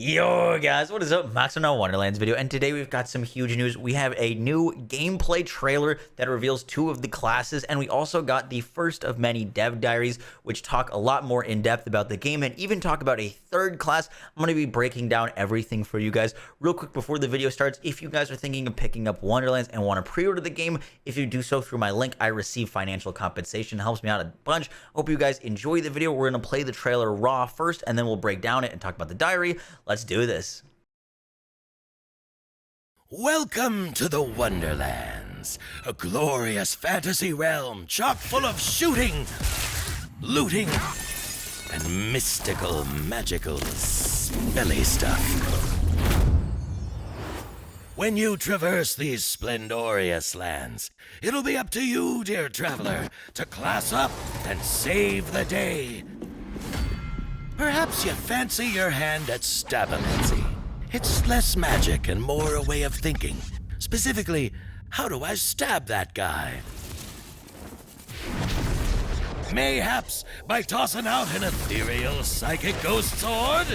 Yo guys, what is up? Max on our Wonderlands video, and today we've got some huge news. We have a new gameplay trailer that reveals two of the classes, and we also got the first of many dev diaries, which talk a lot more in depth about the game and even talk about a third class. I'm going to be breaking down everything for you guys. Real quick before the video starts, if you guys are thinking of picking up Wonderlands and want to pre-order the game, if you do so through my link, I receive financial compensation. It helps me out a bunch. Hope you guys enjoy the video. We're going to play the trailer raw first, and then we'll break down it and talk about the diary. Let's do this. Welcome to the Wonderlands, a glorious fantasy realm chock full of shooting, looting, and mystical, magical, smelly stuff. When you traverse these splendorous lands, it'll be up to you, dear traveler, to class up and save the day. Perhaps you fancy your hand at Stabomancy. It's less magic and more a way of thinking. Specifically, how do I stab that guy? Mayhaps by tossing out an ethereal psychic ghost sword?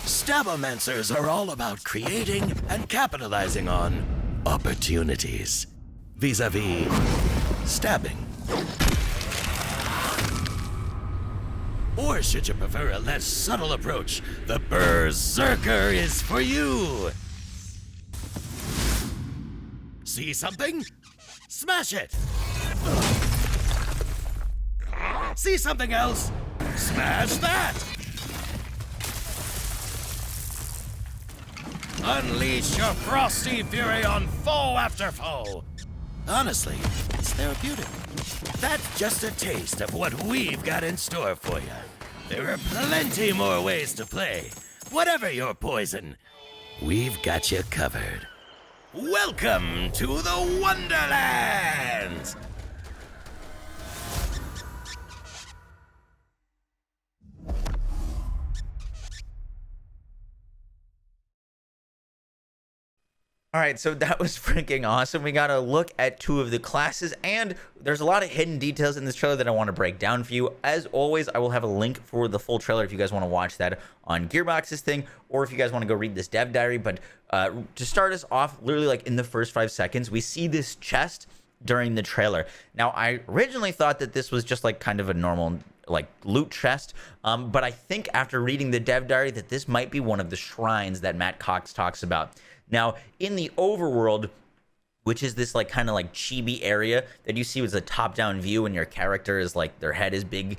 Stabomancers are all about creating and capitalizing on opportunities. Vis-a-vis stabbing. Or should you prefer a less subtle approach, the Berserker is for you! See something? Smash it! See something else? Smash that! Unleash your frosty fury on foe after foe! Honestly, it's therapeutic. That's just a taste of what we've got in store for you. There are plenty more ways to play. Whatever your poison, we've got you covered. Welcome to the Wonderlands! All right, so that was freaking awesome. We got a look at two of the classes, and there's a lot of hidden details in this trailer that I want to break down for you. As always, I will have a link for the full trailer if you guys want to watch that on Gearbox's thing, or if you guys want to go read this dev diary. But to start us off, literally like in the first 5 seconds, we see this chest during the trailer. Now, I originally thought that this was just like kind of a normal like loot chest, but I think after reading the dev diary that this might be one of the shrines that Matt Cox talks about. Now, in the overworld, which is this like kind of like chibi area that you see with a top-down view and your character is like their head is big,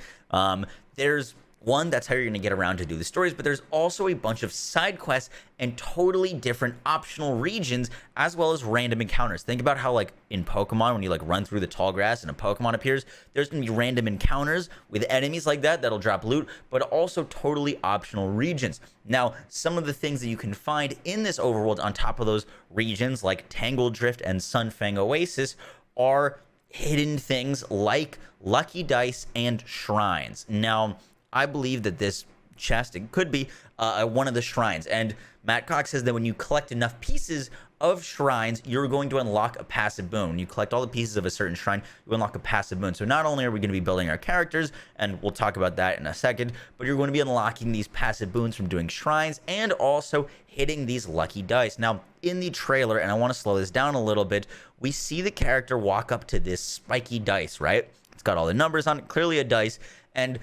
there's one, that's how you're going to get around to do the stories, but there's also a bunch of side quests and totally different optional regions, as well as random encounters. Think about how like in Pokemon, when you like run through the tall grass and a Pokemon appears, there's going to be random encounters with enemies like that that'll drop loot, but also totally optional regions. Now, some of the things that you can find in this overworld on top of those regions, like Tangle Drift and Sunfang Oasis, are hidden things like lucky dice and shrines. Now, I believe that this chest, it could be one of the shrines. And Matt Cox says that when you collect enough pieces of shrines, you're going to unlock a passive boon. When you collect all the pieces of a certain shrine, you unlock a passive boon. So not only are we going to be building our characters, and we'll talk about that in a second, but you're going to be unlocking these passive boons from doing shrines and also hitting these lucky dice. Now, in the trailer, and I want to slow this down a little bit, we see the character walk up to this spiky dice, right? It's got all the numbers on it, clearly a dice, and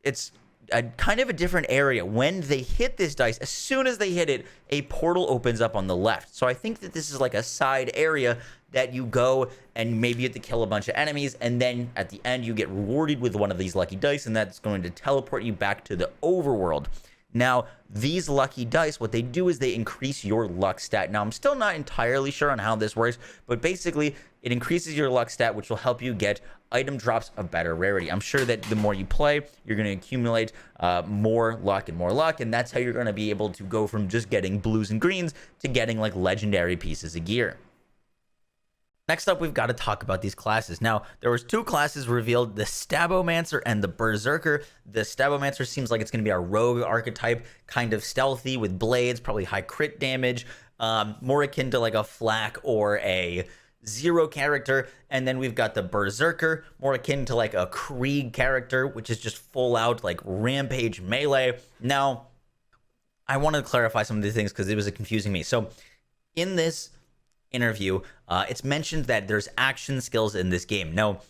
it's a kind of a different area. When they hit this dice, as soon as they hit it, a portal opens up on the left. So I think that this is like a side area that you go and maybe you have to kill a bunch of enemies, and then at the end you get rewarded with one of these lucky dice, and that's going to teleport you back to the overworld. Now, these lucky dice, what they do is they increase your luck stat. Now, I'm still not entirely sure on how this works, but basically, it increases your luck stat, which will help you get item drops of better rarity. I'm sure that the more you play, you're going to accumulate more luck, and that's how you're going to be able to go from just getting blues and greens to getting like legendary pieces of gear. Next up, we've got to talk about these classes. Now, there was two classes revealed, the Stabo Manser and the Berserker. The Stabo Manser seems like it's going to be our rogue archetype, kind of stealthy with blades, probably high crit damage, more akin to like a Flak or a Zero character. And then we've got the Berserker, more akin to like a Krieg character, which is just full out like rampage melee. Now, I want to clarify some of these things because it was confusing me. So in this interview, it's mentioned that there's action skills in this game. Now,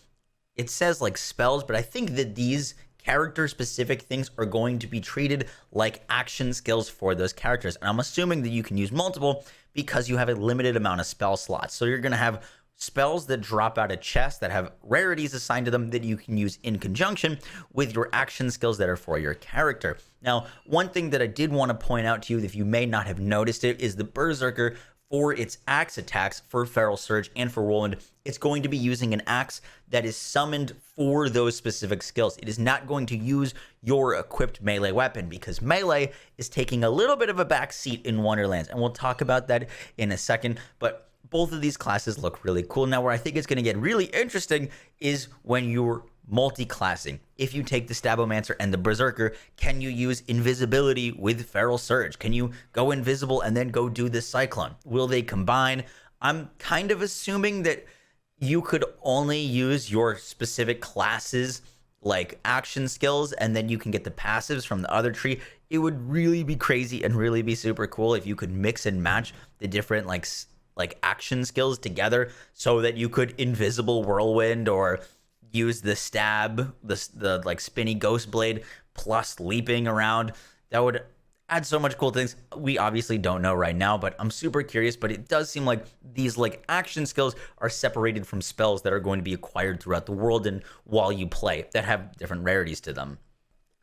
it says like spells, but I think that these character specific things are going to be treated like action skills for those characters. And I'm assuming that you can use multiple because you have a limited amount of spell slots. So you're going to have spells that drop out of chests that have rarities assigned to them that you can use in conjunction with your action skills that are for your character. Now, one thing that I did want to point out to you, if you may not have noticed it, is the Berserker, for its axe attacks for Feral Surge and for Roland, it's going to be using an axe that is summoned for those specific skills. It is not going to use your equipped melee weapon because melee is taking a little bit of a back seat in Wonderlands, and we'll talk about that in a second. But both of these classes look really cool. Now, where I think it's going to get really interesting is when you're multi-classing. If you take the Stabo Manser and the Berserker, can you use invisibility with Feral Surge? Can you go invisible and then go do the Cyclone? Will they combine? I'm kind of assuming that you could only use your specific classes like action skills, and then you can get the passives from the other tree. It would really be crazy and really be super cool if you could mix and match the different like action skills together so that you could invisible whirlwind or use the stab, the like spinny ghost blade plus leaping around. That would add so much cool things. We obviously don't know right now, but I'm super curious. But it does seem like these like action skills are separated from spells that are going to be acquired throughout the world and while you play that have different rarities to them.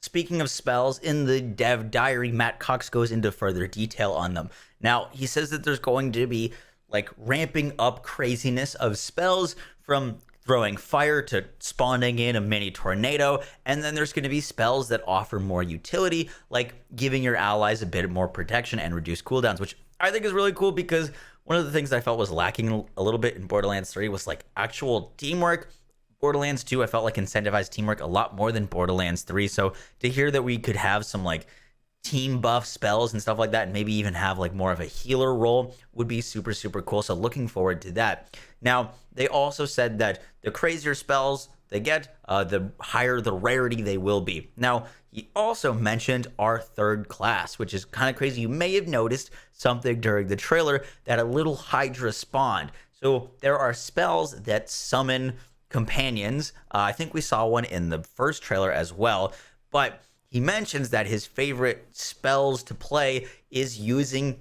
Speaking of spells, in the dev diary, Matt Cox goes into further detail on them. Now, he says that there's going to be like ramping up craziness of spells from throwing fire to spawning in a mini tornado, and then there's going to be spells that offer more utility, like giving your allies a bit more protection and reduce cooldowns, which I think is really cool because one of the things I felt was lacking a little bit in Borderlands 3 was like actual teamwork. Borderlands 2, I felt like incentivized teamwork a lot more than Borderlands 3, so to hear that we could have some like team buff spells and stuff like that, and maybe even have like more of a healer role would be super, super cool. So looking forward to that. Now, they also said that the crazier spells they get, the higher the rarity they will be. Now, he also mentioned our third class, which is kind of crazy. You may have noticed something during the trailer that a little Hydra spawned. So there are spells that summon companions. I think we saw one in the first trailer as well, but he mentions that his favorite spells to play is using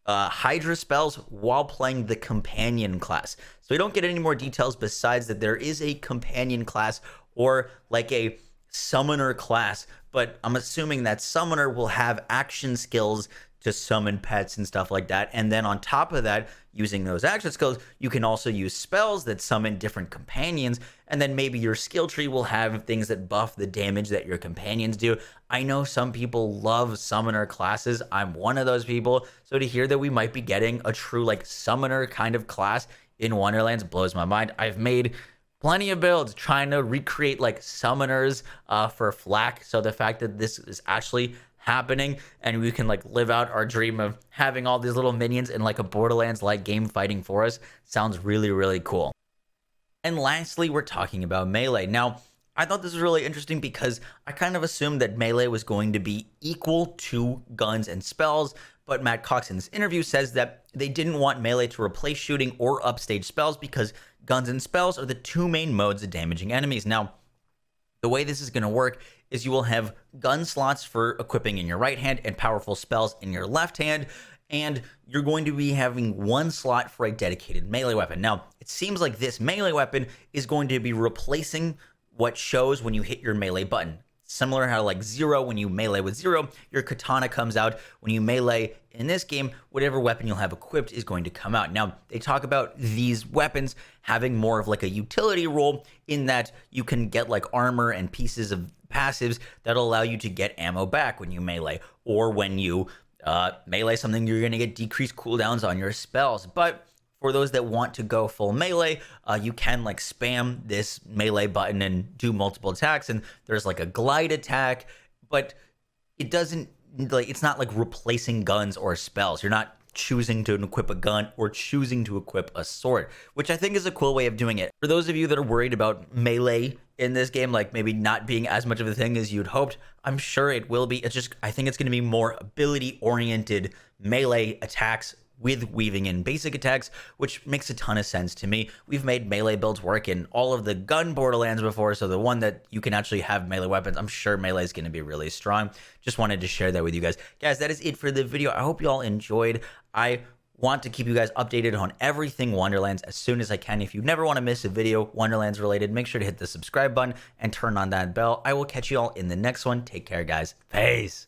Hydra spells while playing the companion class. So we don't get any more details besides that there is a companion class or like a summoner class, but I'm assuming that summoner will have action skills to summon pets and stuff like that. And then on top of that, using those action skills, you can also use spells that summon different companions. And then maybe your skill tree will have things that buff the damage that your companions do. I know some people love summoner classes. I'm one of those people. So to hear that we might be getting a true like summoner kind of class in Wonderlands blows my mind. I've made plenty of builds trying to recreate like summoners for Flak. So the fact that this is actually happening and we can like live out our dream of having all these little minions in like a Borderlands like game fighting for us sounds really, really cool. And lastly, we're talking about melee. Now, I thought this was really interesting because I kind of assumed that melee was going to be equal to guns and spells, but Matt Cox in this interview says that they didn't want melee to replace shooting or upstage spells because guns and spells are the two main modes of damaging enemies. Now, the way this is going to work is you will have gun slots for equipping in your right hand and powerful spells in your left hand, and you're going to be having one slot for a dedicated melee weapon. Now, it seems like this melee weapon is going to be replacing what shows when you hit your melee button. Similar how like zero, when you melee with zero, your katana comes out. When you melee in this game, whatever weapon you'll have equipped is going to come out. Now, they talk about these weapons having more of like a utility role in that you can get like armor and pieces of passives that'll allow you to get ammo back when you melee, or when you melee something, you're going to get decreased cooldowns on your spells. But for those that want to go full melee, you can like spam this melee button and do multiple attacks, and there's like a glide attack, but it doesn't like, it's not like replacing guns or spells. You're not choosing to equip a gun or choosing to equip a sword, which I think is a cool way of doing it. For those of you that are worried about melee in this game, like maybe not being as much of a thing as you'd hoped, I'm sure it will be. It's just, I think it's going to be more ability oriented melee attacks with weaving in basic attacks, which makes a ton of sense to me. We've made melee builds work in all of the gun Borderlands before, so the one that you can actually have melee weapons, I'm sure melee is going to be really strong. Just wanted to share that with you guys. Guys, that is it for the video. I hope you all enjoyed. I want to keep you guys updated on everything Wonderlands as soon as I can. If you never want to miss a video Wonderlands related, make sure to hit the subscribe button and turn on that bell. I will catch you all in the next one. Take care, guys. Peace.